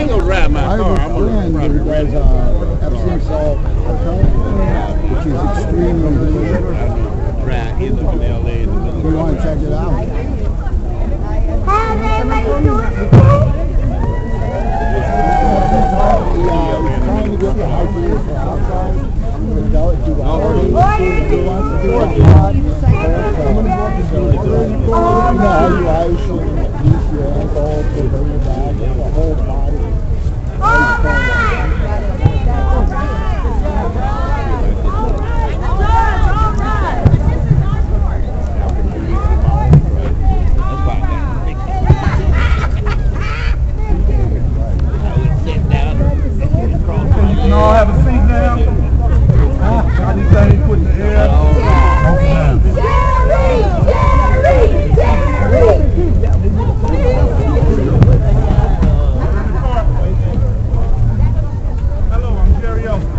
ain't gonna drive my car. I'm gonna probably ride it. Epsom salt, which is extremely good. Drive in the LA in the middle. You want to check it out? Trying to get the ideas for outside. I'm going to go do the party. He wants to do a lot. You ice and use your ankle to bring it back, the whole body. You all have a seat now. Anything put in the air. Hello, I'm Jerry Elson.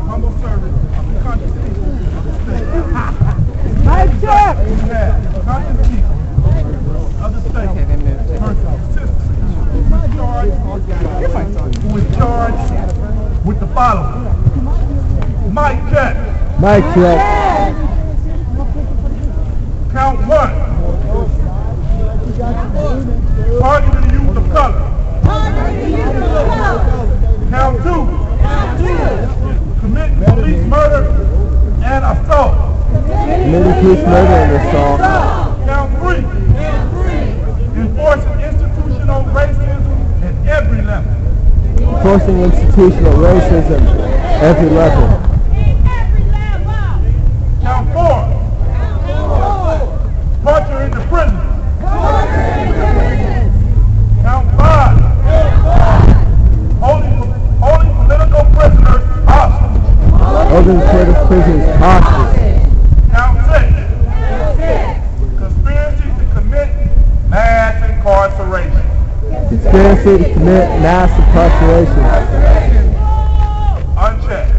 Humble servant of the conscious people of the state. Nice job! Conscious people of the state. Who is charged with the following. Mic check. Mic check. Count 1. Party to the use of color. Count 2. Commit police murder and assault. Committing police murder and assault. Count 3. Enforcing institutional racism at every level. Enforcing institutional racism at every level. Count 4. Torture in the prison. Count 5. Holding political prisoners hostage. Holding political prisoners hostage. Count 6. Conspiracy to commit mass incarceration. Conspiracy to commit mass incarceration. Unchecked.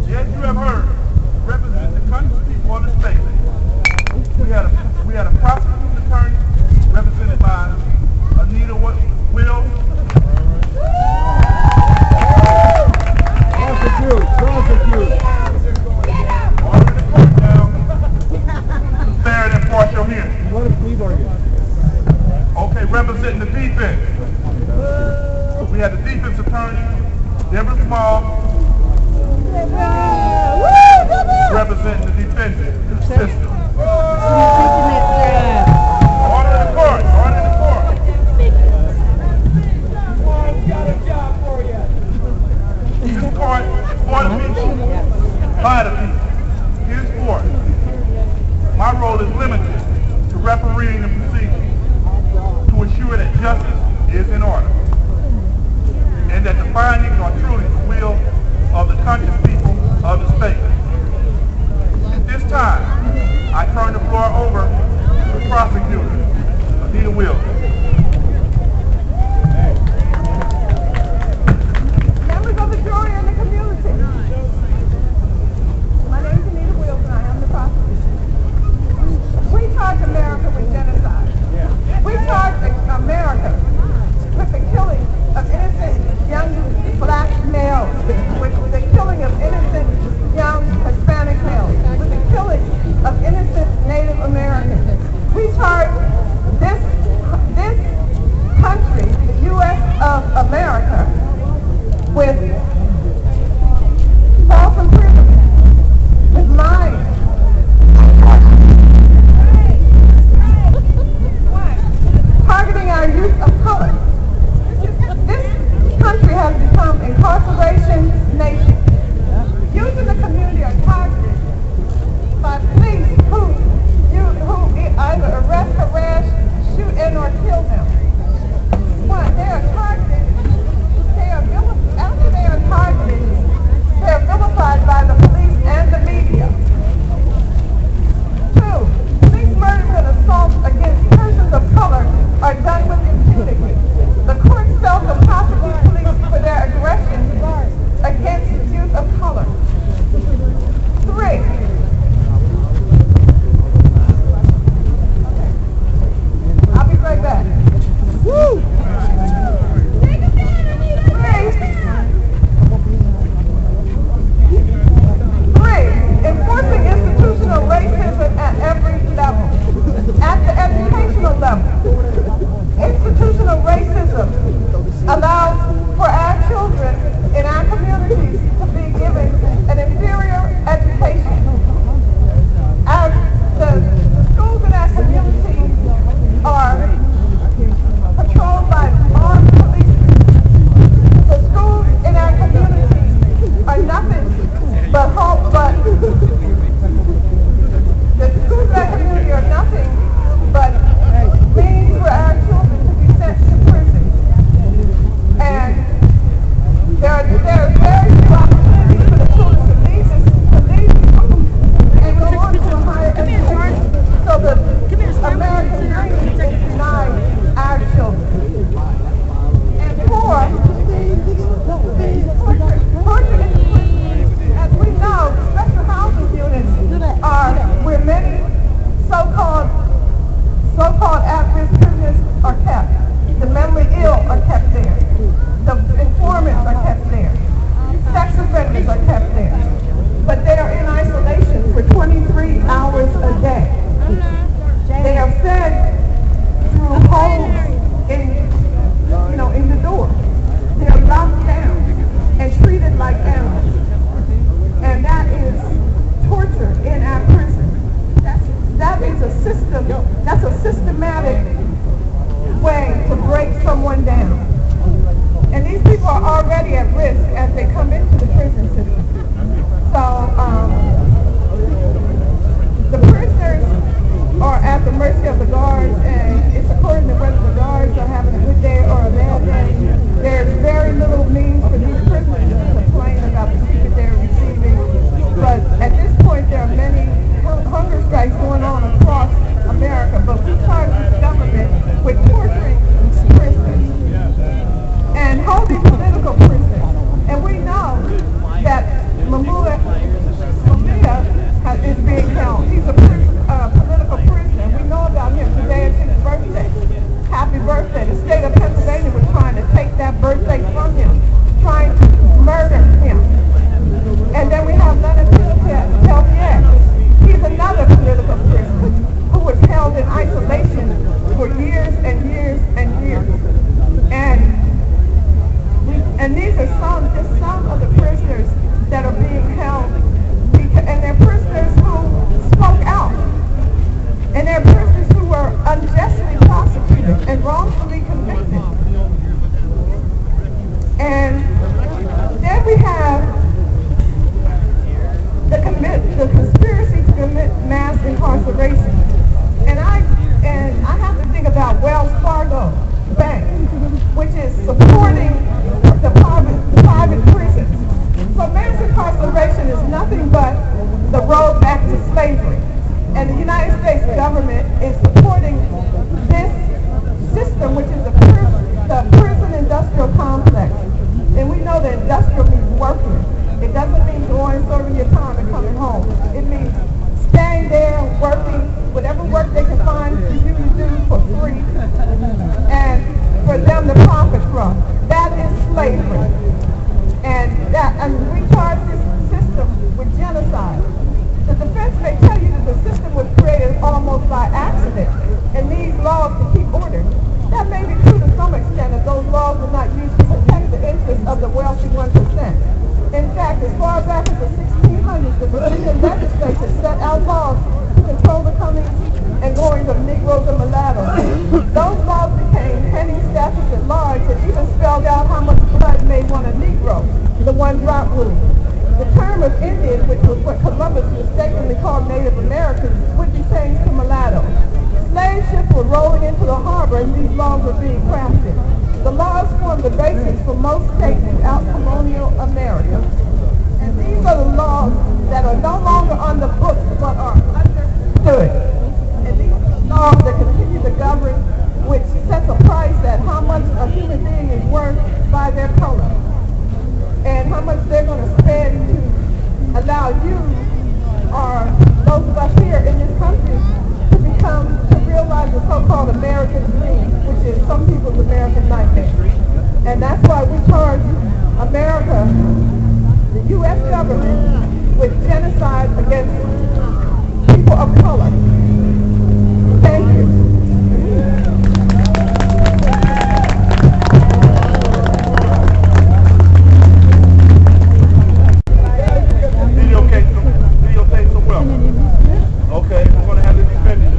Yes, you have heard. Represent the country people of the state. We had a prosecuting attorney represented by Anita Will. Prosecute. Order in the court now. Fair and impartial hearing. What if we bargain? Okay, representing the defense. We had the defense attorney, Deborah Small, representing the defendant system. Order in the court. This court is for the people, by the people. Here's for it. My role is limited to refereeing the proceedings to ensure that justice is in order and that the findings are truly the will of the conscious people of the state. At this time, I turn the floor over And these are just some of the prisoners that are being held, and they're prisoners who spoke out. And they're prisoners who were unjustly prosecuted and wrongfully convicted. And then we have the conspiracy to commit mass incarceration. And I have to think about Wells Fargo Bank, which is supporting the private prisons. So mass incarceration is nothing but the road back to slavery. And the United States government is supporting this system, which is the prison industrial complex. And we know that industrial means working. It doesn't mean going, serving your time, and coming home. It means staying there, working, whatever work they can find for you to do for free, and for them to profit from. That is slavery. And we charge this system with genocide. The defense may tell you that the system was created almost by accident and needs laws to keep order. That may be true to some extent, that those laws are not used to protect the interests of the wealthy 1%. In fact, as far back as the 1600s, the Virginia legislature set out laws to control the coming and going of Negroes and mulattoes. Those laws became pending statutes at large and even spelled out how much blood made one a Negro, the one-drop rule. The term of Indian, which was what Columbus mistakenly called Native Americans, would be changed to mulatto. Slave ships were rolling into the harbor and these laws were being crafted. The laws form the basis for most states throughout colonial America. And these are the laws that are no longer on the books but are understood. And these are the laws that continue to govern, which sets a price at how much a human being is worth by their color. And how much they're going to spend to allow you, or those of us here in this country, to realize the so-called American dream, which is some people's American nightmare. And that's why we charge America, the U.S. government, with genocide against people of color. Thank you. Videotape so well. Okay, we're going to have the defendant.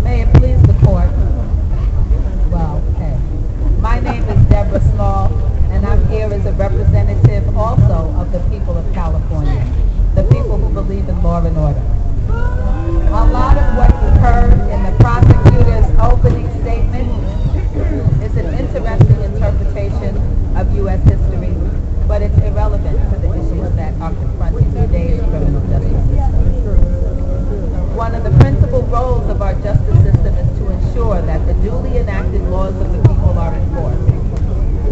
May it please the court. Well, okay. My name is Deborah Small, and I'm here as a representative also of the people of California, the people who believe in law and order. A lot of what you heard in the prosecutor's opening statement is an interesting interpretation of U.S. history, but it's irrelevant to the issues that are confronting today's criminal justice system. One of the principal roles of our justice system is to ensure that the duly enacted laws of the people are enforced.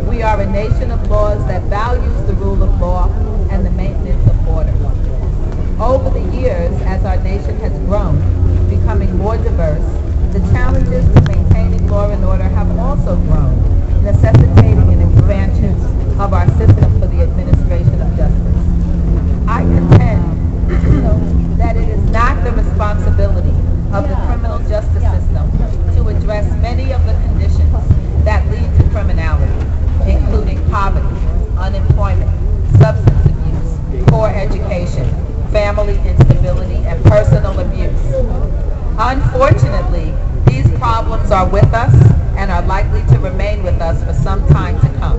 We are a nation of laws that values the rule of law and the maintenance of order. Over the years, as our nation has grown, becoming more diverse, the challenges to maintaining law and order have also grown, necessitating an expansion of our system for the administration of justice. I contend that it is not the responsibility of the criminal justice system to address many of the conditions that lead to criminality, including poverty, unemployment, substance abuse, poor education, family instability, and personal abuse. Unfortunately, these problems are with us and are likely to remain with us for some time to come.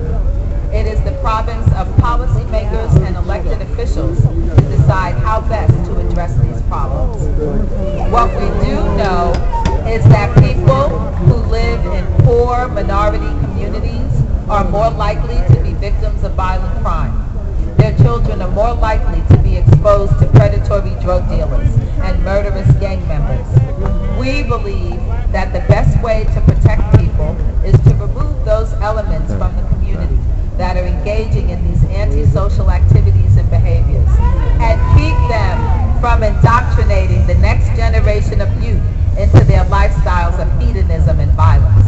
It is the province of policymakers and elected officials to decide how best to address these problems. What we do know is that people who live in poor minority communities are more likely to be victims of violent crime. Their children are more likely to be exposed to predatory drug dealers and murderous gang members. We believe that the best way to protect people is to remove those elements from the community that are engaging in these antisocial activities and behaviors, and keep them from indoctrinating the next generation of youth into their lifestyles of hedonism and violence.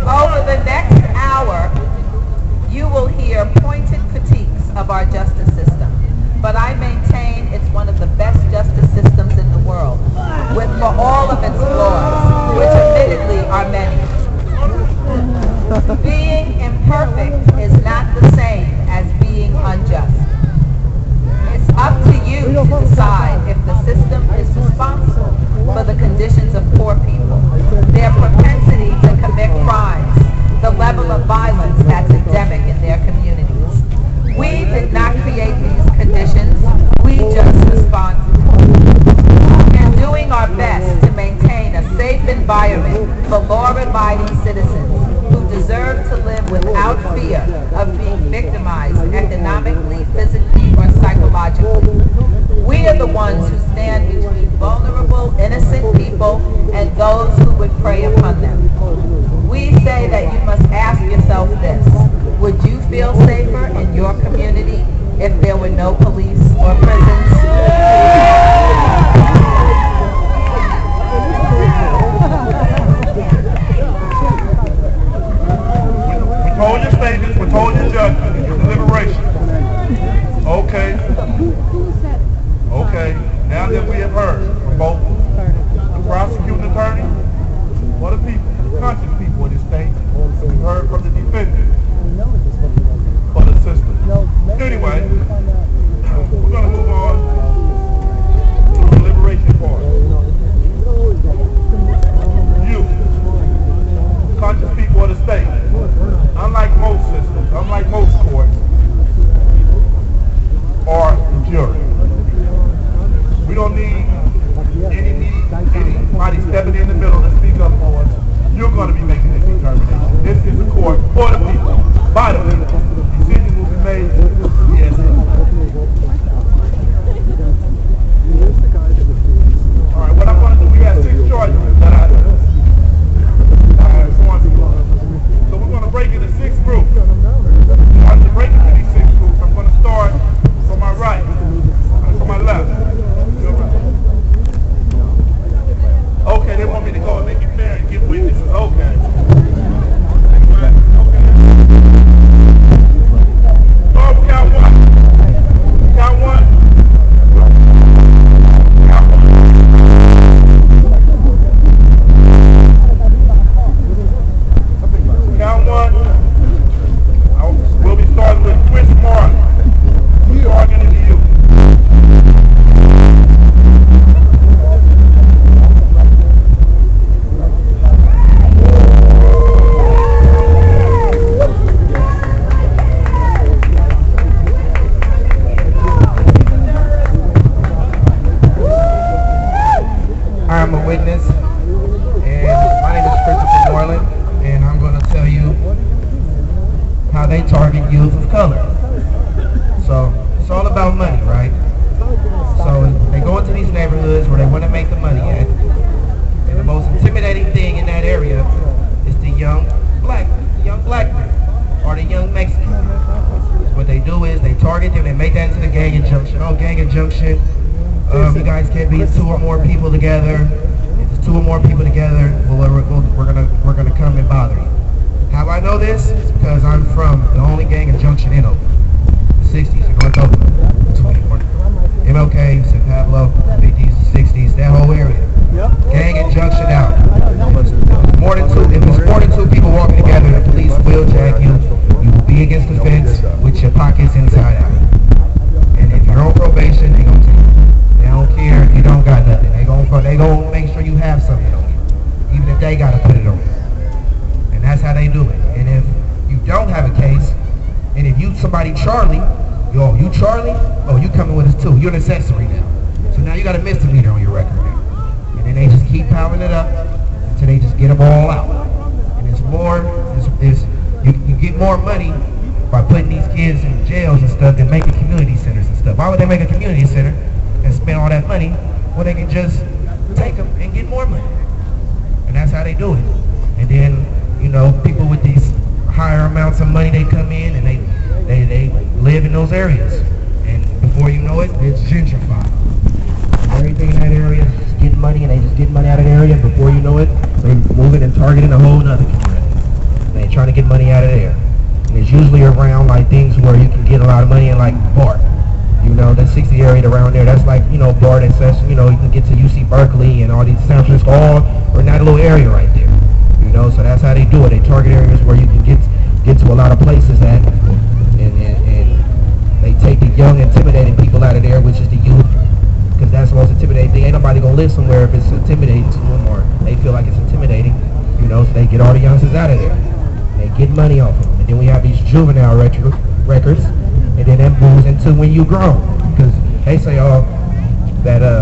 Over the next hour, you will hear pointed critiques of our justice system, but I maintain it's one of the best justice systems in the world, for all of its flaws, which admittedly are many. Being imperfect is not the same as being unjust. It's up to you to decide if the system is responsible for the conditions of poor people, their propensity to commit crimes, the level of violence that's endemic in their communities. We did not create these conditions, we just responded. And doing our best to maintain a safe environment for law-abiding citizens who deserve to live without fear of being victimized economically, physically, or psychologically. We are the ones who stand between vulnerable, innocent people and those who would prey upon them. We say that you must ask yourself this: would you feel safer in your community if there were no police or prisons? We told your statements, we told your judgment, deliberation. Okay, now that we have heard from both the prosecuting attorney or the people, the conscious people of this state, we've heard from the defendant for the system. Anyway, we're going to move on to the deliberation part. You, conscious people of the state, unlike most systems, unlike most courts, are the jury. We don't need anybody stepping in the middle to speak up for us. You're going to be making this determination. This is the court for the people, by the people. Decision will be made. Yes. All right, what I'm going to do, we have 6 choices that I want to do. So we're going to break into 6 groups. Once we break into these 6 groups, I'm going to start from my right, from my left. Okay, they want me to go and make it fair and give witnesses. Okay. Oh, count 1. Count 1. Count 1. Count 1. We'll be starting with Chris Martin. Talking to you. I'm a witness, and my name is Christopher Moreland, and I'm going to tell you how they target youth of color. So it's all about money, right? So they go into these neighborhoods where they want to make the money at, and the most intimidating thing in that area is the young black men or the young Mexicans. What they do is they target them, they make that into the gang injunction. Oh, gang injunction. You guys can't be 2 or more people together. If it's 2 or more people together, we're gonna come and bother you. How I know this? It's because I'm from the only gang injunction in Oakland. 60s in North Oakland, 21. MLK, San Pablo, 50s, 60s, that whole area. Gang injunction out. If it's more than 2 people walking together, the police will jag you. You will be against the fence with your pockets inside out. And if you're on probation, they gonna take you. They don't care if you don't got nothing. They gonna make sure you have something on you, even if they gotta put it on you. And that's how they do it. And if you don't have a case, and if you somebody Charlie, you Charlie, oh, you coming with us too. You're an accessory now. So now you got a misdemeanor on your record now. And then they just keep piling it up until they just get them all out. And it's more, you get more money by putting these kids in jails and stuff than making community centers and stuff. Why would they make a community center and spend all that money when they can just take them and get more money? And that's how they do it. And then, people with these higher amounts of money, they come in and they live in those areas, and before you know it, it's gentrified. Everything in that area is just getting money, and they just get money out of the area, and before you know it, they're moving and targeting a whole other community. They're trying to get money out of there. And it's usually around like things where you can get a lot of money in, like BART. That 60 area, around there. That's like, you know, Barton, Session, you know, you can get to UC Berkeley and all these San Francisco, all or in that little area right there. You know, so that's how they do it. They target areas where you can get to a lot of places at, and they take the young, intimidating people out of there, which is the youth, because that's the most intimidating thing. Ain't nobody gonna live somewhere if it's intimidating to them or they feel like it's intimidating, you know, so they get all the youngsters out of there. And they get money off of them. And then we have these juvenile records, and then that moves into when you grown, because they say, that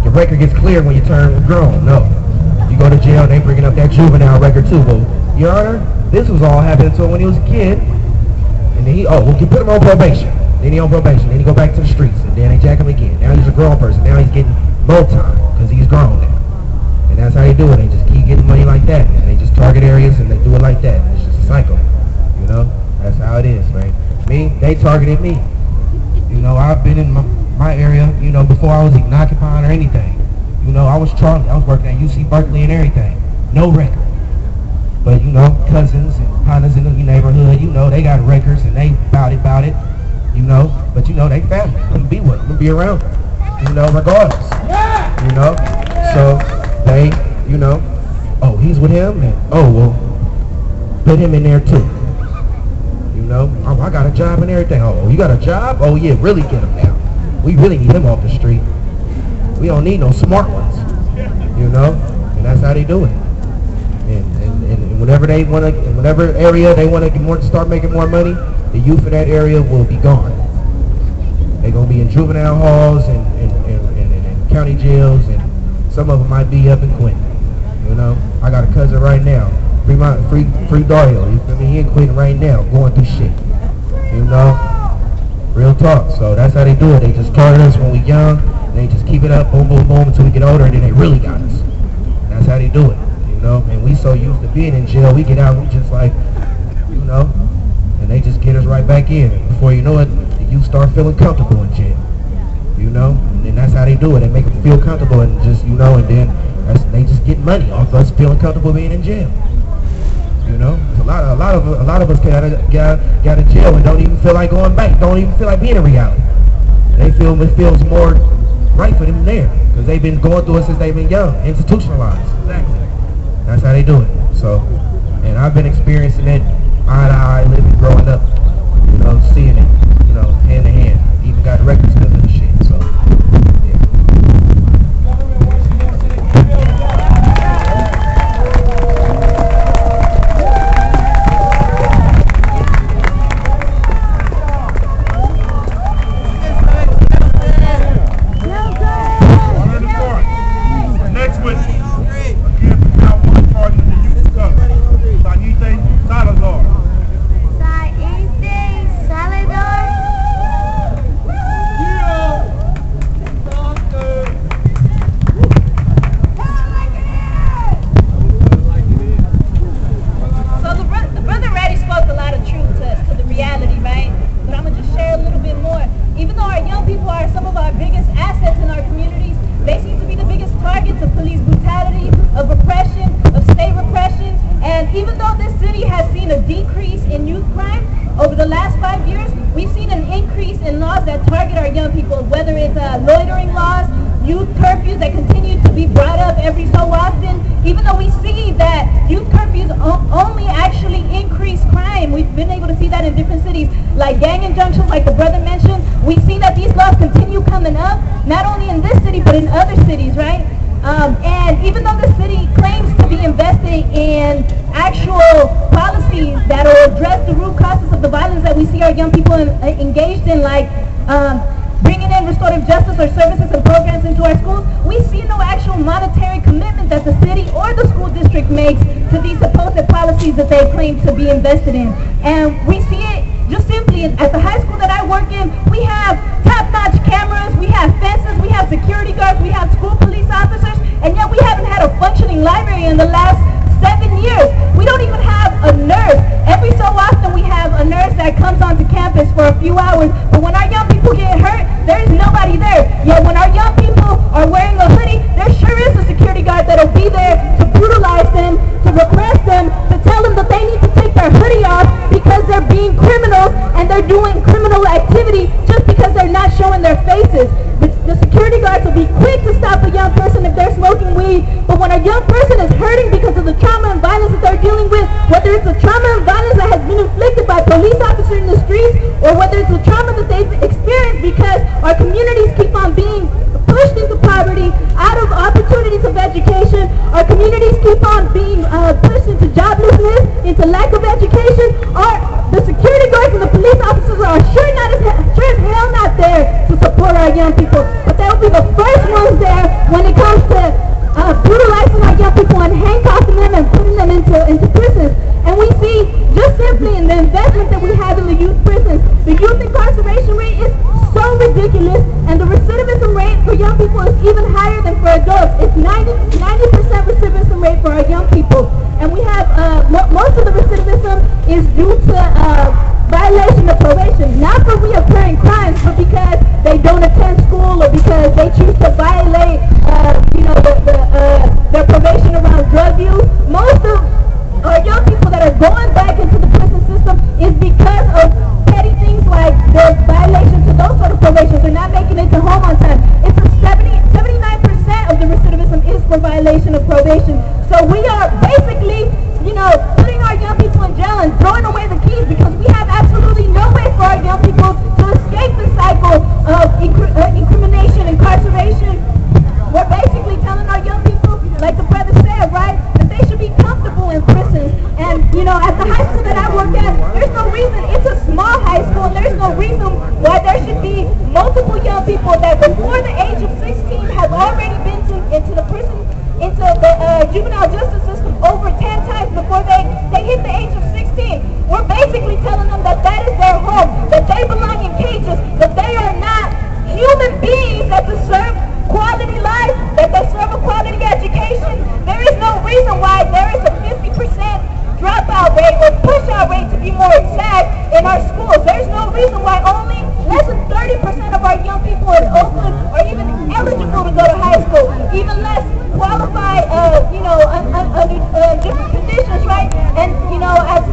your record gets cleared when you turn grown. No. You go to jail, they bringing up that juvenile record too. Well, Your Honor, this was all happening to him when he was a kid, and then we put him on probation. Then he on probation, then he go back to the streets, and then they jack him again. Now he's a grown person. Now he's getting more time because he's grown now. And that's how they do it. They just keep getting money like that, and they just target areas and they do it like that. It's just a cycle, you know. That's how it is, man. Me, they targeted me. You know, I've been in my area, you know, before I was even occupying or anything. You know, I was Charlie. I was working at UC Berkeley and everything. No record. But, you know, cousins and partners in the neighborhood, you know, they got records and they bout it, you know. But, you know, they family. I'm be with them. I'm be around them, you know, regardless. You know? So, they, you know, oh, he's with him? And, oh, well, put him in there too. You know? Oh, I got a job and everything. Oh, you got a job? Oh, yeah, really get him now. We really need him off the street. We don't need no smart ones. You know? And that's how they do it. And whenever they want to, in whatever area they want to start making more money, the youth in that area will be gone. They're going to be in juvenile halls and county jails, and some of them might be up in Quentin. You know, I got a cousin right now, free Dario. I mean, he in Quentin right now, going through shit. You know, real talk. So that's how they do it. They just target us when we young, and they just keep it up, boom, boom, boom, until we get older, and then they really got us. And that's how they do it. You know, and we so used to being in jail, we get out, we just like, you know, and they just get us right back in. And before you know it, you start feeling comfortable in jail. You know, and then that's how they do it. They make them feel comfortable and just, you know, and then they just get money off us feeling comfortable being in jail. You know, a lot of us got in jail and don't even feel like going back. Don't even feel like being in reality. They feel it feels more right for them there because they've been going through it since they've been young, institutionalized. Exactly. That's how they do it. So, and I've been experiencing it eye to eye, living, growing up. You know, seeing it. You know, hand to hand. Even got records because of the shit. So, yeah. Next witness. Again, now one charge in the youth cover. Saite Salazar. Even though this city has seen a decrease in youth crime over the last 5 years, we've seen an increase in laws that target our young people, whether it's loitering laws, youth curfews that continue to be brought up every so often. Even though we see that youth curfews only actually increase crime, we've been able to see that in different cities, like gang injunctions, like the brother mentioned. We see that these laws continue coming up, not only in this city, but in other cities, right? And even though the city claims to be investing in actual policies that will address the root causes of the violence that we see our young people engaged in, like bringing in restorative justice or services and programs into our schools, we see no actual monetary commitment that the city or the school district makes to these supposed policies that they claim to be invested in. And we see it just simply at the high school that I work in. We have top-notch cameras, we have fences, we have security guards, we have school police officers, and yet we haven't had a functioning library in the last 7 years. We don't even have a nurse. Every so often we have a nurse that comes onto campus for a few hours, but when our young people get hurt, there's nobody there. Yet when our young people are wearing a hoodie, there sure is a security guard that'll be there to brutalize them, to repress them, to tell them that they need to take their their hoodie off because they're being criminals and they're doing criminal activity just because they're not showing their faces. The security guards will be quick to stop a young person if they're smoking weed, but when a young person is hurting because of the trauma and violence that they're dealing with, whether it's the trauma and violence that has been inflicted by police officers in the streets, or whether it's the trauma that they've experienced because our communities keep on being pushed into poverty, out of opportunities of education, our communities keep on being pushed into joblessness, into lack of education, the security guards and the police officers are sure as hell not there to support our young people, but they'll be the first ones there when it comes to brutalizing our young people and handcuffing them and putting them into prisons. And we see just simply in the investment that we have in the youth prisons, the youth incarceration rate is so ridiculous, and the recidivism rate for young people is even higher than for adults. It's 90% recidivism rate for our young people. And we have, most of the recidivism is due to violation of probation, not for reoccurring crimes, but because they don't attend school or because they choose to violate, their probation around drug use. Most of our young people that are going back into the prison system is because of petty things like their violation to those sort of probations. They're not making it to home on time. It's 79% of the recidivism is for violation of probation. So we are basically, putting our young people in jail and throwing away the keys because we have absolutely no way for our young people to escape the cycle of incrimination, incarceration. We're basically telling our young people, like the brother said, right, that they should be comfortable in prisons. And, at the high school that I work at, there's no reason, it's a small high school, and there's no reason why there should be multiple young people that before the age of 16 have already been into the prison, into the juvenile justice system over 10 times before they hit the age of 16. We're basically telling them that is their home, that they belong in cages, that they are not human beings that deserve quality life, that deserve a quality education. There is no reason why there is a 50% dropout rate or push-out rate, to be more exact, in our schools. There's no reason why only less than 30% of our young people in Oakland are even eligible to go to high school, even less qualified, under different conditions, right? And, as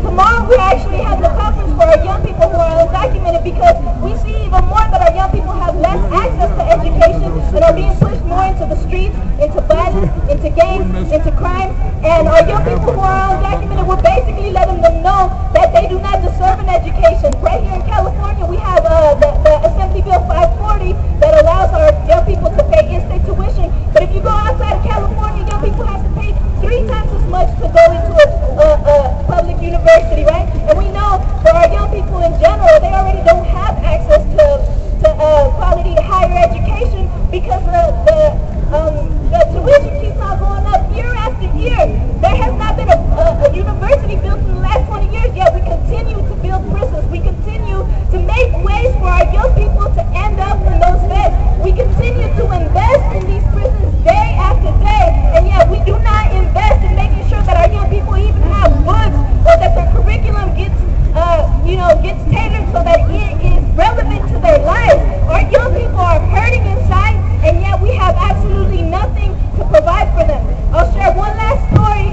tomorrow we're actually having a conference for our young people who are undocumented because we see even more that our young people have less access to education and are being pushed more into the streets, into violence, into gangs, into crime. And our young people who are undocumented, we're basically letting them know that they do not deserve an education. Right here in California, we have the Assembly Bill 540 that allows our young people to pay in-state tuition. But if you go outside of California, young people have to pay 3 times as much to go into a public university, right? And we know for our young people in general, they already don't have access to quality higher education because the tuition keeps on going up year after year. There has not been a university built in the last 20 years, yet we continue to build prisons. We continue to make ways for our young people to end up in those beds. We continue to invest in these prisons day after day, and yet we do not invest in making sure that our young people even have books or that their curriculum gets tailored so that it is relevant to their lives. Our young people are hurting inside, and yet we have absolutely nothing to provide for them. I'll share one last story,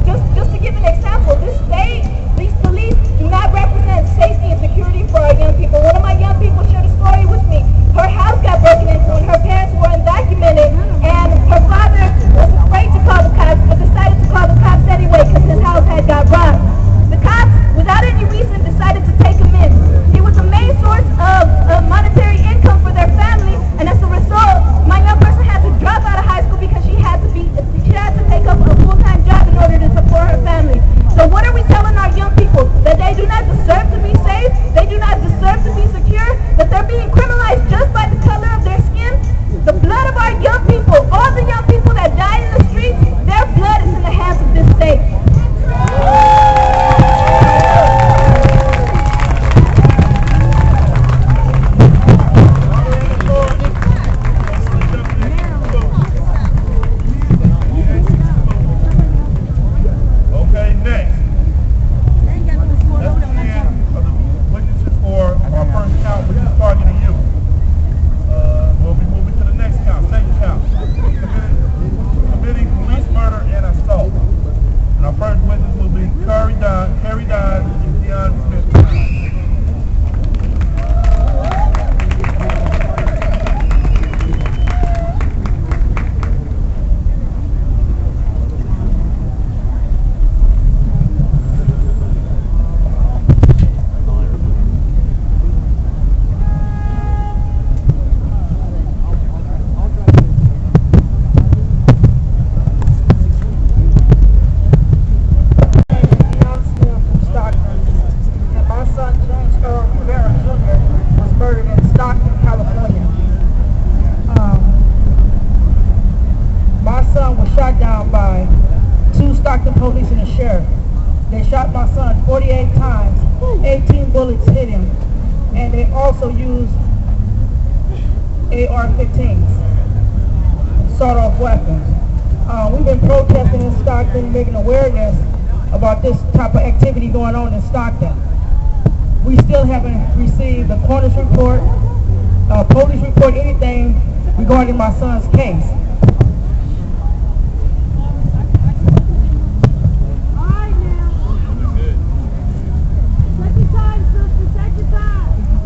just to give an example. These police do not represent safety and security for our young people. One of my young people shared a story with me. Her house got broken into and her parents were undocumented, and her father was afraid to call the cops, but decided to call the cops anyway because his house had got robbed. The cops, without any reason, decided to take him in. He was the main source of monetary income for their family, and as a result, my young person had to drop out of high school because she had to take up a full-time job in order to support her family. So what are we telling our young people? That they do not deserve to be safe, they do not deserve to be secure, that they're being criminalized just by the color and they also use AR-15s, sawed-off weapons. We've been protesting in Stockton, making awareness about this type of activity going on in Stockton. We still haven't received a coroner's report, police report, anything regarding my son's case.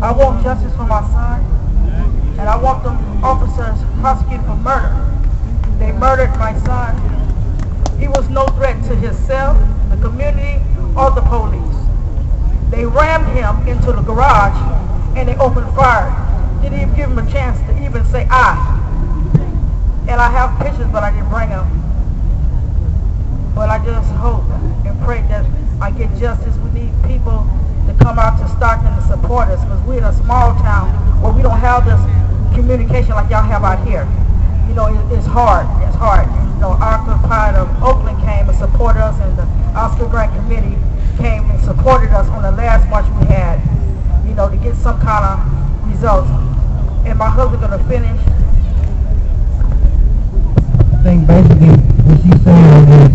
I want justice for my son, and I want them officers prosecuted for murder. They murdered my son. He was no threat to himself, the community, or the police. They rammed him into the garage, and they opened fire. Didn't even give him a chance to even say "I." And I have pictures, but I didn't bring them. But I just hope and pray that I get justice. We need people to come out to Stockton to support us, because we're in a small town where we don't have this communication like y'all have out here. You know, it's hard. It's hard. You know, Occupied of Oakland came and supported us, and the Oscar Grant Committee came and supported us on the last march we had, you know, to get some kind of results. And my husband gonna finish. I think basically what she's saying is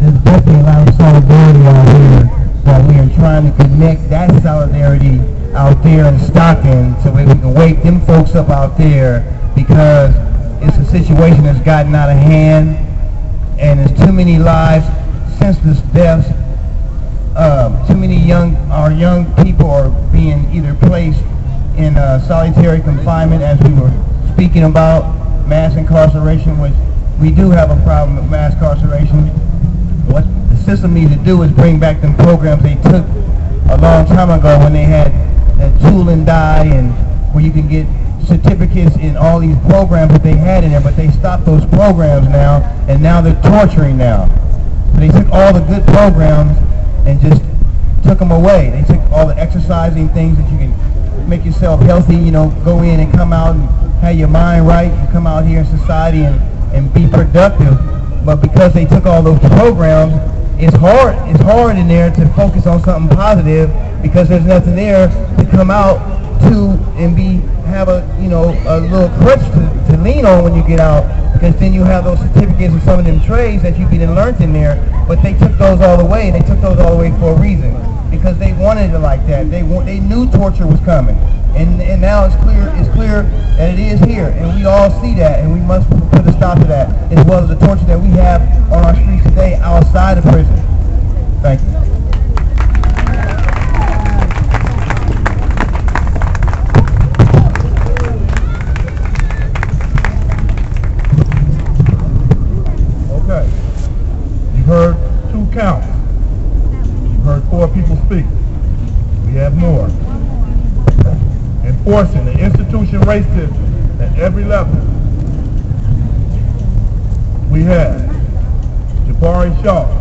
there's definitely a lot of solidarity out here, that we are trying to connect that solidarity out there in Stockton so we can wake them folks up out there, because it's a situation that's gotten out of hand, and there's too many lives, senseless deaths. Too many young people are being either placed in solitary confinement, as we were speaking about, mass incarceration, which we do have a problem with mass incarceration. What the system needs to do is bring back them programs they took a long time ago when they had that tool and die, and where you can get certificates in all these programs that they had in there, but they stopped those programs now, and now they're torturing now. So they took all the good programs and just took them away. They took all the exercising things that you can make yourself healthy, you know, go in and come out and have your mind right and come out here in society and be productive. But because they took all those programs, it's hard in there to focus on something positive, because there's nothing there to come out to and have a little crutch to lean on when you get out, because then you have those certificates of some of them trades that you can learn in there. But they took those all away, and they took those all away for a reason, because they wanted it like that. They knew torture was coming, and now it's clear that it is here, and we all see that, and we must put a stop to that, as well as the torture that we have on our streets today outside of prison. Thank you. Okay. You heard 2 counts. You heard 4 people speak. We have more. Enforcing the institution racism at every level. We have Jabari Shaw.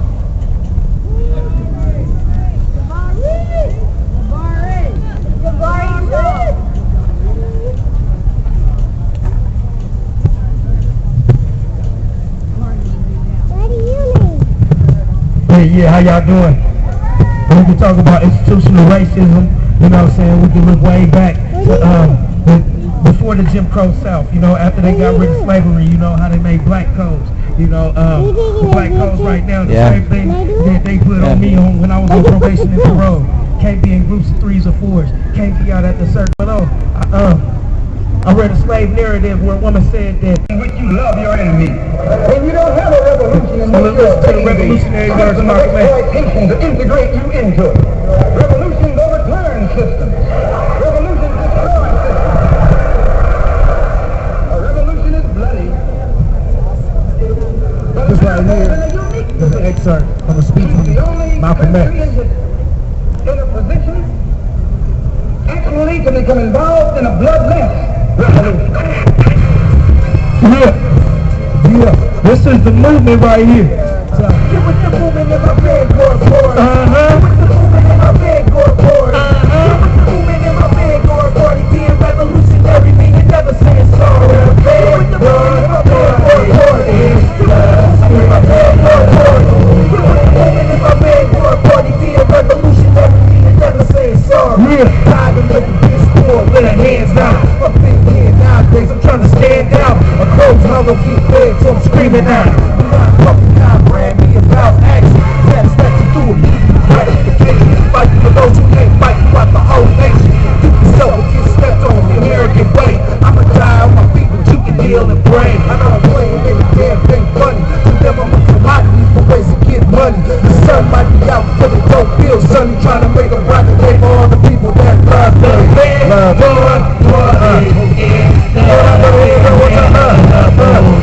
Yeah, how y'all doing? When we talk about institutional racism, you know what I'm saying, we can look way back to before the Jim Crow South, you know, after they got rid of slavery, you know, how they made black codes. You know, the black codes right now, the same thing that they put on me when I was on probation and parole. Can't be in groups of 3s or 4s. Can't be out at the circle. I read a slave narrative where a woman said that in which you love your enemy. And you don't have a revolution in which you're the revolutionary words of Malcolm X. exploitation to integrate you into it. Revolutions overturn systems. Revolutions destroy systems. A revolution is bloody. This right here is an excerpt from a speech from Malcolm X. In a position actually to become involved in a bloodless revolution. Yeah, this is the movement right here. It was the movement in my bed going forward. Uh-huh. It was the movement in my bed going forward. It was the movement in my bed going forward. Being revolutionary, meaning never saying sorry. It was the movement in my bed going forward. It was the movement in my bed going forward. It was the movement in my bed going forward. Being revolutionary, meaning never saying sorry. Tired of living this door with her hands down. I'm thinking here nowadays, I'm trying to stand out. A closed hollow keep fed, so I'm screaming out. Do not fucking brand me about action. Satisfaction through a gratification. Fighting for those who ain't fighting about the whole nation. You yourself will get stepped on the American way. I'ma die on my feet, but you can heal and brain. I know I'm playing any damn thing funny. To them I'm a commodity for ways to get money. The sun might be out, but it don't feel sunny. Trying to make a brighter day for all the people that love me. Love me.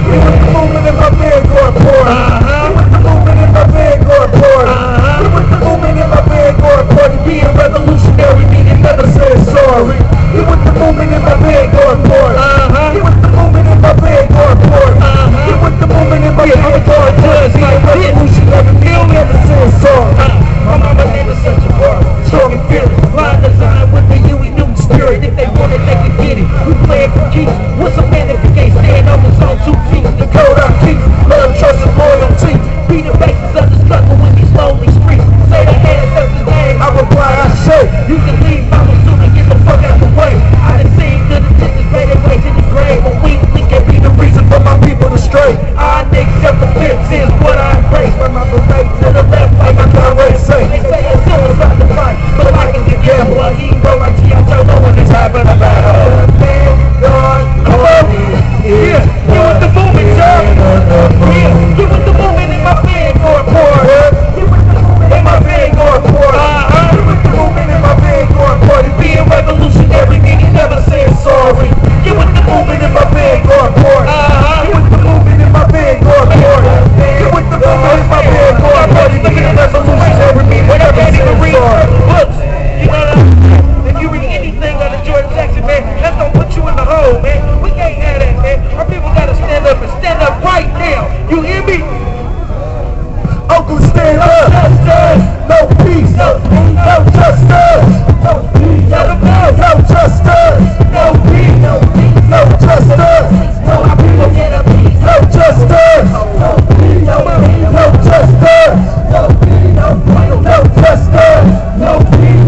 You with the movement in my bed going forward. You with the movement in my bed going forward. You with the movement in my bed going forward. Being revolutionary, meaning never saying sorry. You with the movement in my bed going forward. You with the movement in my bed going forward. You with the movement in my bed going forward. Being revolutionary, meaning never saying sorry. My mama never such a word. Strong and fearless. Blind design with the Huey Newton spirit. If they want it, they can get it. We play it for keeps. What's a man if he can't stand on his own 2 feet? The code I keep. Love, trust, and loyalty. Be the basis of the struggle in these lonely streets. Say the ancestors' name. I reply, I say. You can leave, mama, soon and get the fuck out the way. I done seen good intentions made their way to the grave. But we can be the reason for my people to stray. I accept the fence is what I embrace. When my parade to the left, like my comrades say. They say it's still about to fight, but I can get careful. A hero like G.I. Joe, no one is having a battle. Come on. Yeah, you with the movement, sir. Yeah, you with the movement in my bed going forward. You with the movement in my bed going forward. You with the movement in my bed going forward. Being revolutionary, meaning never saying sorry. You with the movement in my bed going forward. You with the movement in my bed going forward. You with the movement in my bed going forward. Being revolutionary, meaning never saying sorry. Books, you know that? If you read anything out of George Jackson, man, that's gonna put you in the hole, man. We can't have that, man. Our people gotta stand up and stand up right now. You hear me? Oakland, stand up. No justice, no peace, no justice, no peace, no justice, no peace, no justice, no people get a piece, no justice, no peace, no justice, no peace, no justice, no peace,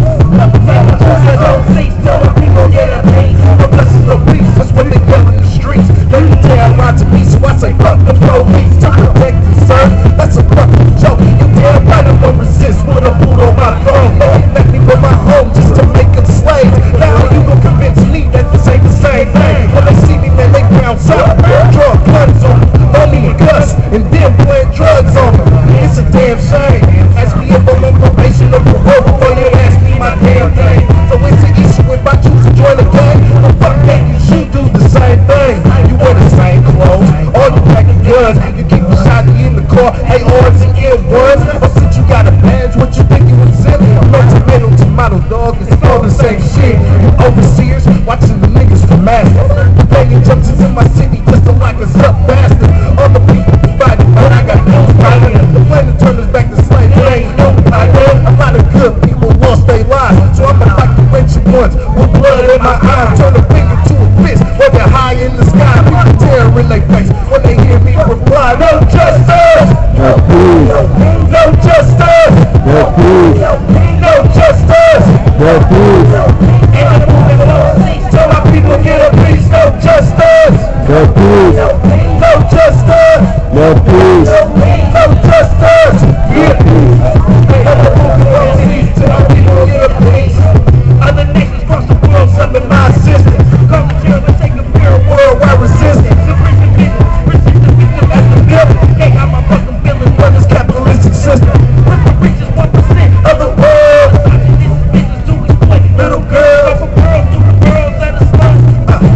don't cease till the people get a piece. No blessings, no peace, that's what they yell in the streets. They tell lie to me, so I say fuck the police. To protect and serve, that's a fucking joke. You damn right I won't resist with a boot on my throne. Let me go my home just to make them slaves. Now you gon' convince me that this ain't the same thing. When they see me, man, they bounce out. Draw guns on me and Gus, and then plant drugs on me. It's a damn shame. As we up on probation or parole before you ask me my damn thing. So it's an issue if I choose to join the gang. Well, fuck that, you should do the same thing. You wear the same clothes, all you packing guns. You keep a shotty in the car, ARs and M1s. Or since you got a badge, what you think you was in? No tomato, dog, it's all the same shit. You overseers, watching the niggas from master. Paying junctions in my city just to lock us up bastard. All the people fighting, but I got no problem. The plan to turn us back to slaves, it ain't no idea. A lot of good people lost their lives, so I'ma like the wretched ones with blood in my eyes. Turn a finger to a fist while they're high in the sky. People terror in their face when they hear me reply. No justice, no peace, no justice, no peace, no justice, no peace. And the movement won't cease till my people get a piece. No justice, no peace, no justice, no peace, no justice, yeah. And the movement won't cease till my people get a piece. Other nations across the world summon my assistance. Come together and take a pair of worldwide resistance. The victim as the villain. They got my fucking feelings for this capitalistic system. With the richest 1% of the world. This is to exploit little girls. From girls to the girls that are sluts.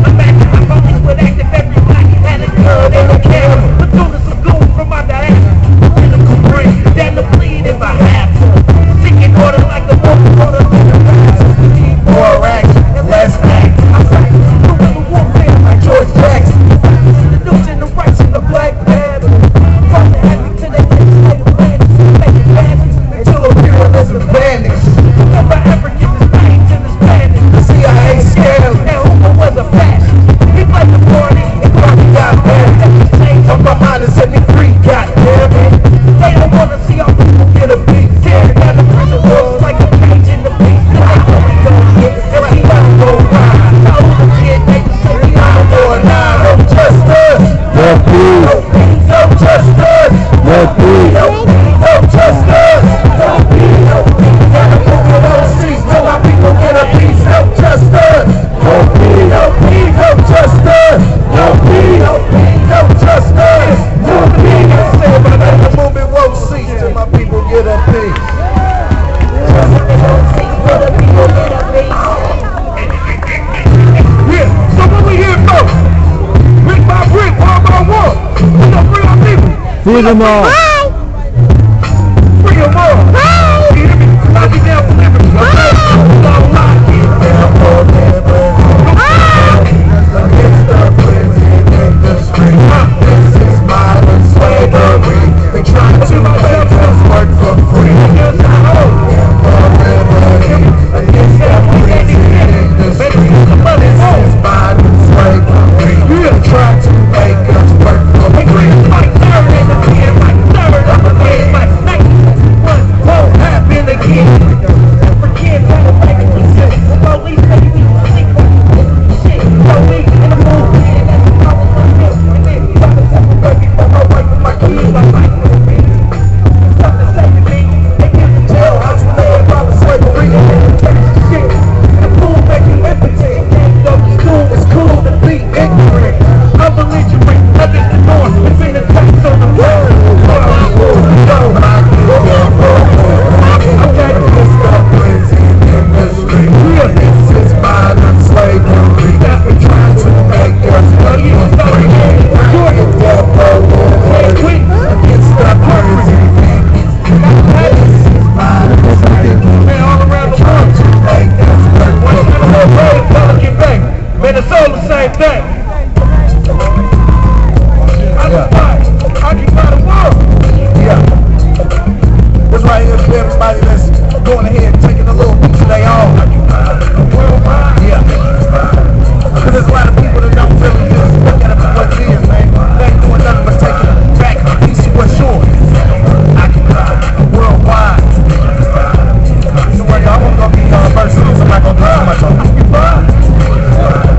Imagine my police would act if every black had a gun and a camera. But soon as a goon from my diaspora, critical brain. no justice. Don't be no peace. Gotta move in those streets till my people get a piece. No justice. Don't be no peace. No justice. Don't be no peace. No justice. Don't be no say about that. The movement won't cease till my people get a piece. Yeah, so what we here for? Brick by brick, wall by wall. We gonna free our people. Free them all. Free them all. You hear me? I'll be down for liberty. Okay? Don't lie. Down for liberty. Against the prison industry. This is modern slavery. They try to make us work for free. Down for liberty. Against the prison industry. This is modern slavery. They try to make us work for free. Like third in the pen, like third of the pen, like next one won't happen again. Forget what the fuck we said. The police say we sleep on shit. So we in the mood, and that's the problem with this. And then try to separate me from my wife and my kids, my life with me. Stop to say to me, they get to jail. I just lay about the slavery and then take shit. The fool make you impotent. It's cool to be ignorant. I'm belligerent, nothing to know. It's in the text on the wall. Okay, it's the prison industry. This is modern slavery. That we're trying to make us money for free. Against the prison industry. This is modern slavery. All around the world to make us work for free. Pelican Bay. Man, it's all the same thing. Occupy the world. Yeah. This right here is for everybody that's going ahead and taking a little piece of their own. Yeah. Because there's a lot of people that don't really just look at it for what it is, man. They ain't doing nothing but taking back a piece of what's yours. Occupy worldwide. So what y'all want to go be versus somebody gonna do how much on Occupy.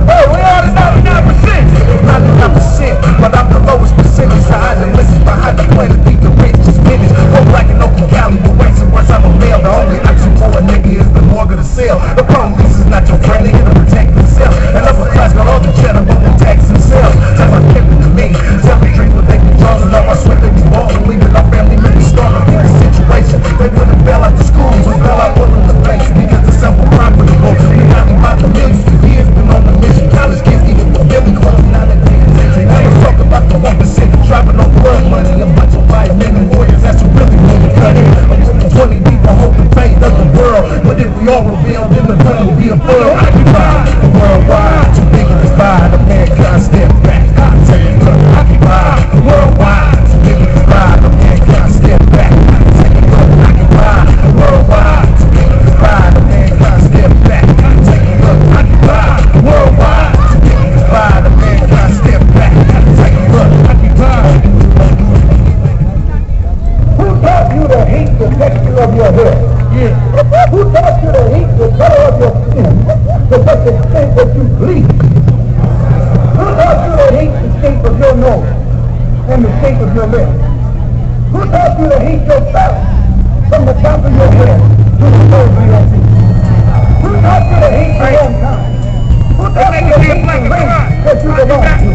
Oh, we already know 99%. 99%, but I'm the lowest percentage. So I done listen behind the play to beat the richest minutes. Go black and open Cali, but wait some words I'm a male. The only option for a nigga is the morgue of the cell. The police is not your friend, they here to protect themselves. And upper class got all the cheddar, but they tax themselves. That's what kept it to me. Tell me dreams what they can draw, and all I swear they be balling. Leaving our family members stronger in this situation. They wouldn't bail out the schools, we bail out all of the banks. Because it's simple profitable. We got them by the millions for years, been on the mission. College kids even for Billy closing out at they ain't talk about the 1% driving on blood money. A bunch of white men and warriors, that's who really want to cut it. A group of 20 people hoping fate of the world. But if we all rebel, then the gun will be a world. Occupy worldwide, too big to divide. A mankind step back. I tell you, look, occupy worldwide, too big to divide. A mankind step back. I tell you, look, occupy worldwide, too big to divide. A mankind step back. I tell you, look, occupy worldwide, too big to divide. A mankind step back. Who taught you to hate the texture of your hair? Yeah. Who taught you to hate the color of your skin to such an extent that you bleed? Who taught you to hate the shape of your nose and the shape of your lips? Who taught you to hate yourself from the top of your head to the soles of your feet? Who taught you to hate your own kind? Who taught you to hate the race that you belong to?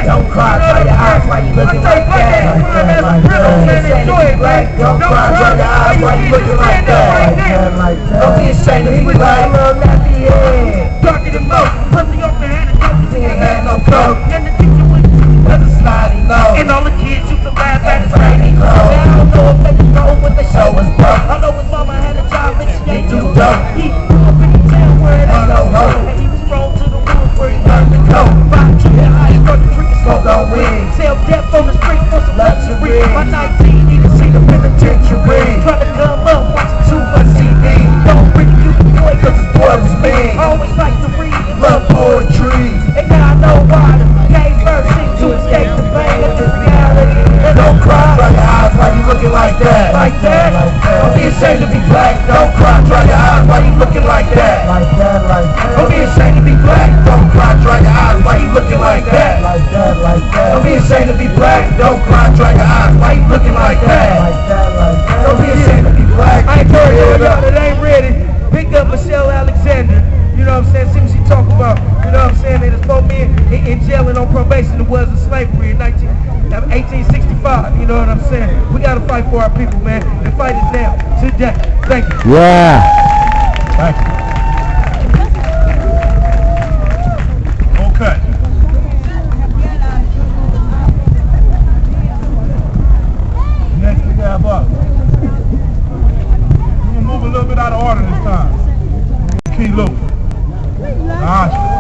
Don't cry, dry your eyes while you looking like that. Don't cry, dry your eyes while you looking like that. Don't be ashamed of me like a little nappy head. Darker than most, pussy off the hand and don't you ain't had no coat. And the teacher was with a snotty nose. And all the kids used to laugh at his rainy clothes. I don't know if they know what the show was broke. I know his mama had a job and she ain't too dope. He grew up in the town where it ain't no hope. And he was thrown to the woods where he learned to go. 5 junior high, started drinking smoke on weed. Sell death on the street for some luxury. By 19, he done seen the penitentiary. Trying to come up Michelle Alexander, you know what I'm saying, see what she talk about, you know what I'm saying, there's 4 men in jail and on probation that was in slavery in 1865, you know what I'm saying. We got to fight for our people, man. The fight is now, today. Thank you. Yeah. Thank you. Okay. Next we have up. We're going to move a little bit out of order this time. Key Luke. Oscar.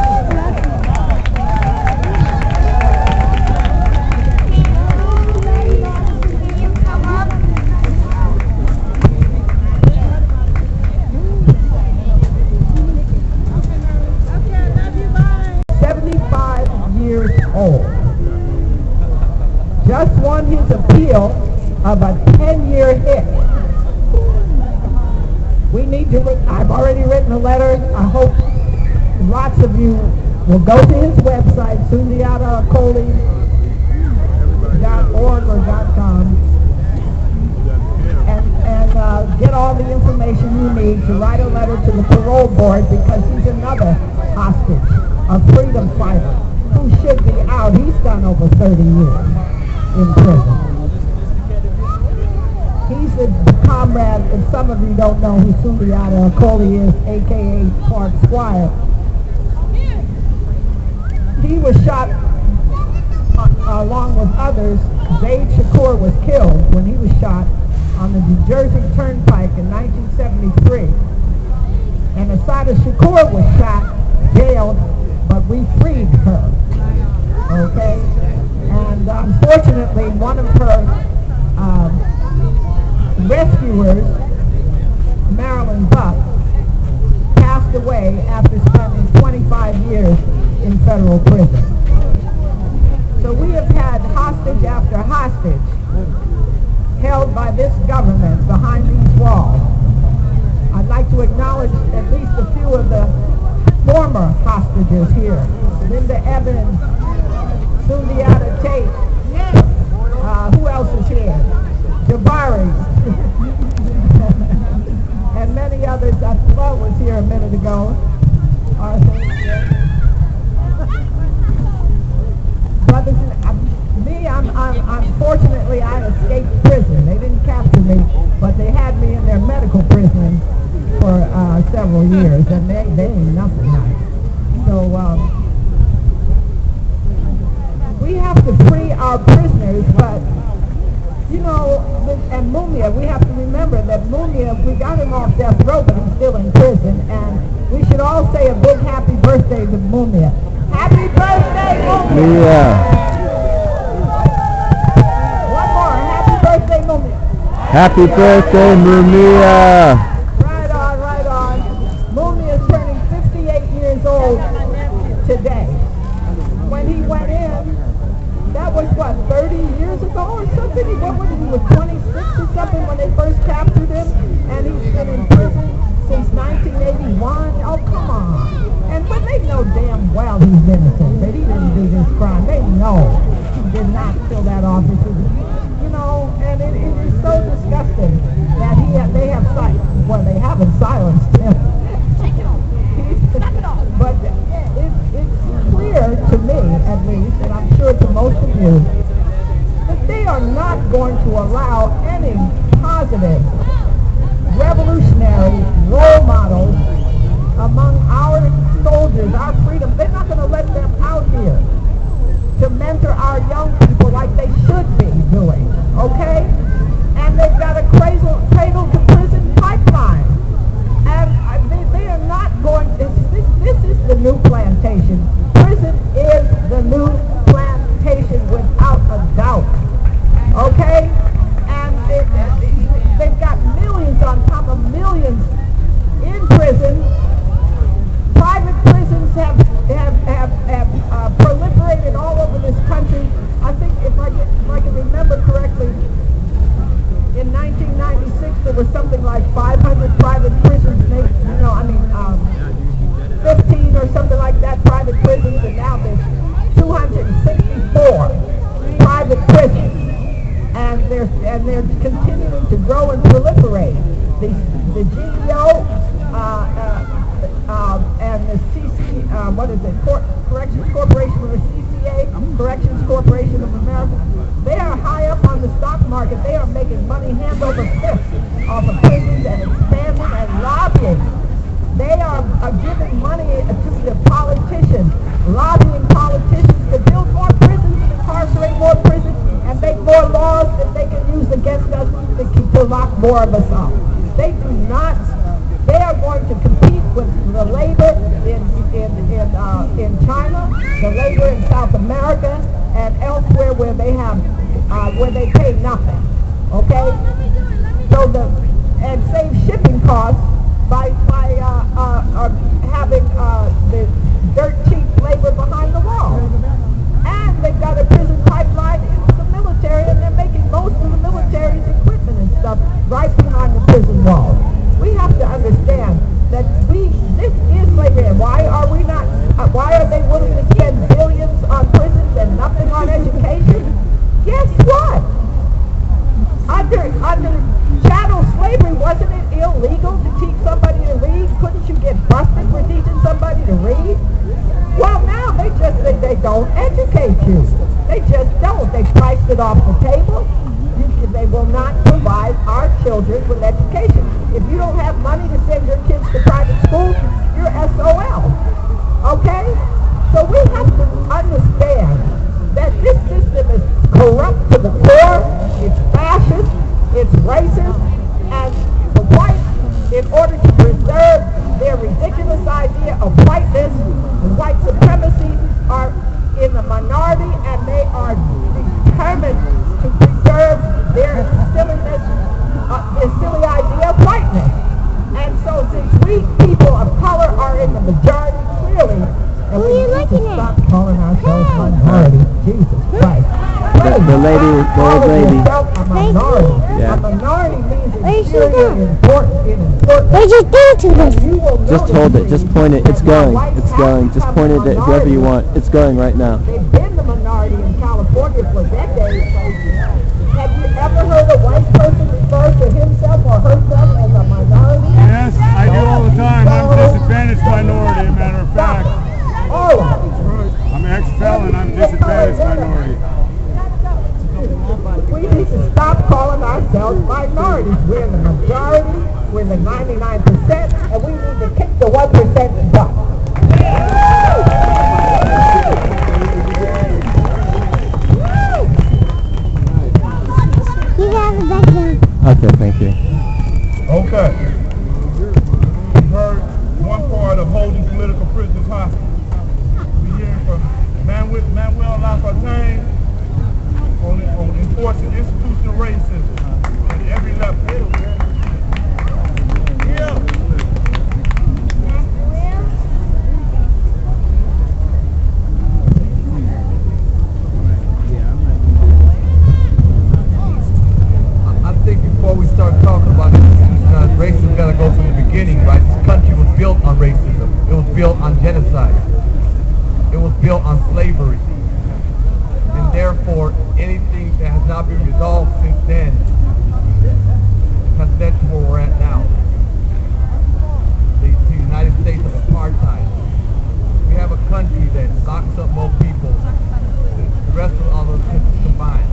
75 years old. Just won his appeal of a 10-year hit. We need to, I've already written a letter. I hope lots of you will go to his website, sundiataacoli.org or .com, and get all the information you need to write a letter to the parole board, because he's another hostage, a freedom fighter who should be out. He's done over 30 years in prison. He's the comrade, and some of you don't know who Sundiata Acoli is, a.k.a. Clark Squire. He was shot along with others. Zaid Shakur was killed when he was shot on the New Jersey Turnpike in 1973. And Asada Shakur was shot, jailed, but we freed her. Okay? And unfortunately, one of her rescuers, Marilyn Buck, passed away after spending 25 years in federal prison. So we have had hostage after hostage held by this government behind these walls. I'd like to acknowledge at least a few of the former hostages here. Linda Evans, Sundiata Tate, who else is here? Jabari, and many others. I thought was here a minute ago. Brothers, unfortunately, I escaped prison. They didn't capture me, but they had me in their medical prison for several years, and they ain't nothing nice. So we have to free our prisoners, but you know, and Mumia, we have to remember that Mumia, we got him off death row, but he's still in prison, and we should all say a big happy birthday to Mumia. Happy birthday, Mumia! Yeah. One more, happy birthday, Mumia! Happy birthday, Mumia! Right on, right on. Mumia is turning 58 years old today. When he went in, that was what, 30 years ago or something? He was 26 or something when they first captured him, and he's been in prison since 1981. Oh, come on. And but they know damn well he's innocent, that he didn't do this crime. They know he did not fill that office. You know, and it is so disgusting that they have silenced, well, they haven't silenced him. But it's clear to me, at least, and I'm sure to most of you, that they are not going to allow any positive, revolutionary role models among our soldiers, our freedom. They're not going to let them out here to mentor our young people like they should be doing, okay? And they've got a cradle to prison pipeline. And Corrections Corporation of the CCA, Corrections Corporation of America. They are high up on the stock market. They are making money hand over fist off of prisons and expanding and lobbying. They are giving money to the politicians, lobbying politicians to build more prisons and incarcerate more prisons and make more laws that they can use against us to lock more of us up. They do not. They are going to compete with the labor in China, the labor in South America, and elsewhere where they have where they pay nothing. Okay, so and save shipping costs by having the dirt cheap labor behind the wall. And they've got a prison pipeline into the military, and they're making most of the military's equipment and stuff right behind the prison wall. We have to understand that this is slavery. And why are we not? Why are they willing to spend billions on prisons and nothing on education? Guess what? Under chattel slavery, wasn't it illegal to teach somebody to read? Couldn't you get busted for teaching somebody to read? Well, now they don't educate you. They just don't. They priced it off the table. They will not provide our children with education. If you don't have money to send your kids to private schools, you're SOL. Okay? So we have to understand that this system is corrupt to the core, it's fascist, it's racist, and the whites, in order to preserve their ridiculous idea of whiteness and white supremacy, are in the minority, and they are determined to preserve their silliness, their silly idea of whiteness. And so since we people of color are in the majority, clearly, and we need to stop calling ourselves minority. Jesus Christ. The old lady. A minority. Yeah. A minority means inferior, important. Where'd you go to this? Just hold it. Just point it. It's going. It's going. Just point it at whoever you want. It's going right now. They've been the minority in California for decades. Have you ever heard a white person refer to himself or herself as a minority? Yes, I do all the time. I'm a disadvantaged minority, as a matter of fact. All of it. I'm an ex-felon. I'm a disadvantaged minority. We need to stop calling ourselves minorities. We're in the majority, we're in the 99%, and we need to kick the 1% butt. You got the background. Okay, thank you. Okay. We've heard one part of holding political prisoners hostage. We're hearing from Manuel Lafontaine on enforcing institutional racism at every level. Yeah. I think before we start talking about institutionalized racism, we've got to go from the beginning, right? This country was built on racism. It was built on genocide. It was built on slavery. And therefore, anything that has not been resolved since then has led to where we're at now. The United States of apartheid. We have a country that locks up more people than the rest of all those countries combined.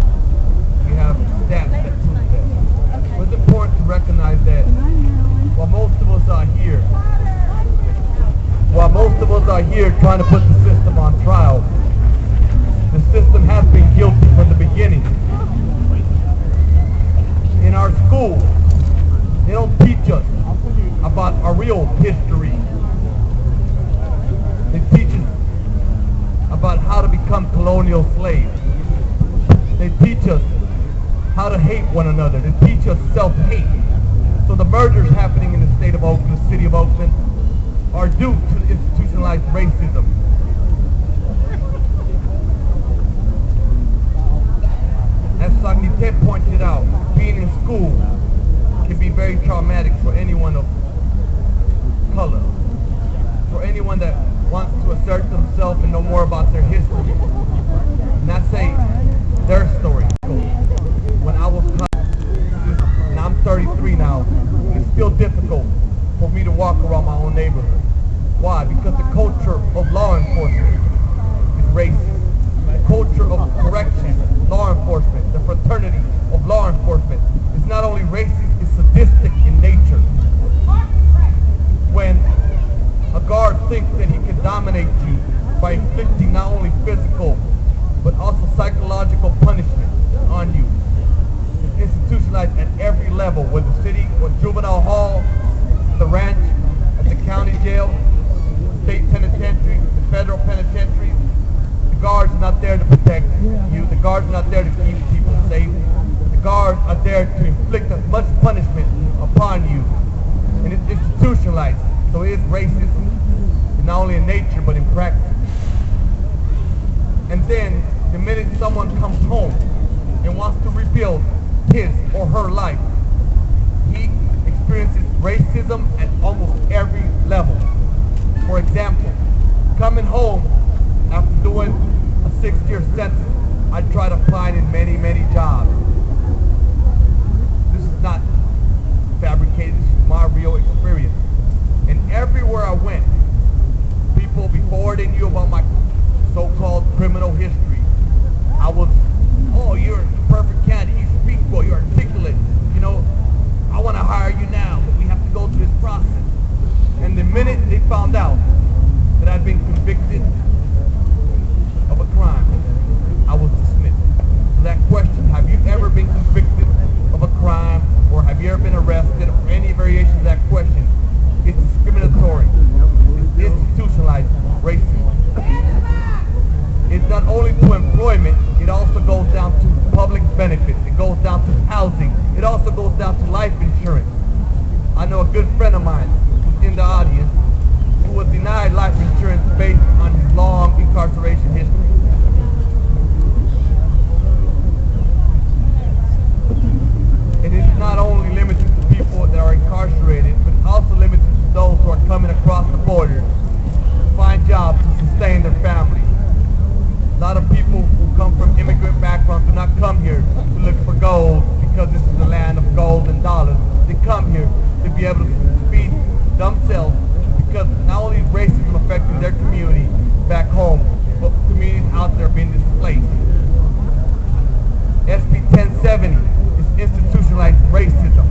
We have stats that prove that. But it's important to recognize that while most of us are here trying to put the system on trial, the system has been guilty from the beginning. In our schools, they don't teach us about our real history. They teach us about how to become colonial slaves. They teach us how to hate one another. They teach us self-hate. So the murders happening in the state of Oakland, the city of Oakland, are due to institutionalized racism. As Sagnite pointed out, being in school can be very traumatic for anyone of color, for anyone that wants to assert themselves and know more about their history, not say their story. When I was and I'm 33 now, it's still difficult for me to walk around my own neighborhood. Why? Because the culture of law enforcement is racist. The culture of correction, law enforcement, the fraternity of law enforcement is not only racist, it's sadistic in nature. When a guard thinks that he can dominate you by inflicting not only physical but also psychological punishment on you, it's institutionalized at every level, whether city or juvenile hall, the ranch, at the county jail, state penitentiary, the federal penitentiary. The guards are not there to protect you. The guards are not there to keep people safe. The guards are there to inflict as much punishment upon you. And it's institutionalized. So it is racist, not only in nature but in practice. And then, the minute someone comes home and wants to rebuild his or her life, he experiences racism at almost every level. For example, coming home after doing a 6-year sentence, I tried applying in many, many jobs. This is not fabricated, this is my real experience. And everywhere I went, people, before they knew about my so-called criminal history, I was, oh, you're a perfect candidate, you speak well, you're articulate, you know, I want to hire you now, but we have to go through this process. And the minute they found out that I'd been convicted of a crime, I was dismissed. So that question, have you ever been convicted of a crime, or have you ever been arrested, or any variation of that question, it's discriminatory. It's institutionalized racism. It's not only to employment, it also goes down to public benefits. It goes down to housing. It also goes down to life insurance. I know a good friend of mine who's in the audience who was denied life insurance based on his long incarceration history. It is not only limited to people that are incarcerated, but also limited to those who are coming across the border to find jobs to sustain their families. A lot of people who come from immigrant backgrounds do not come here to look for gold because this is the land of gold and dollars. They come here to be able to feed themselves because not only is racism affecting their community back home, but communities out there being displaced. SB 1070 is institutionalized racism.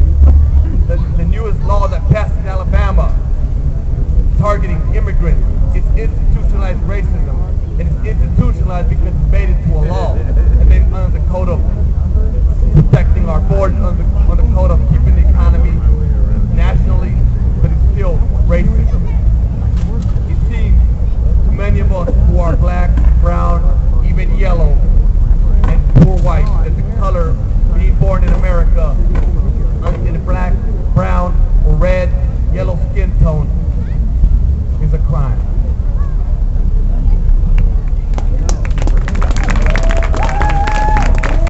The newest law that passed in Alabama targeting immigrants is institutionalized racism. And it's institutionalized because it's made into a law. And then under the code of protecting our borders, under the code of keeping the economy nationally, but it's still racism.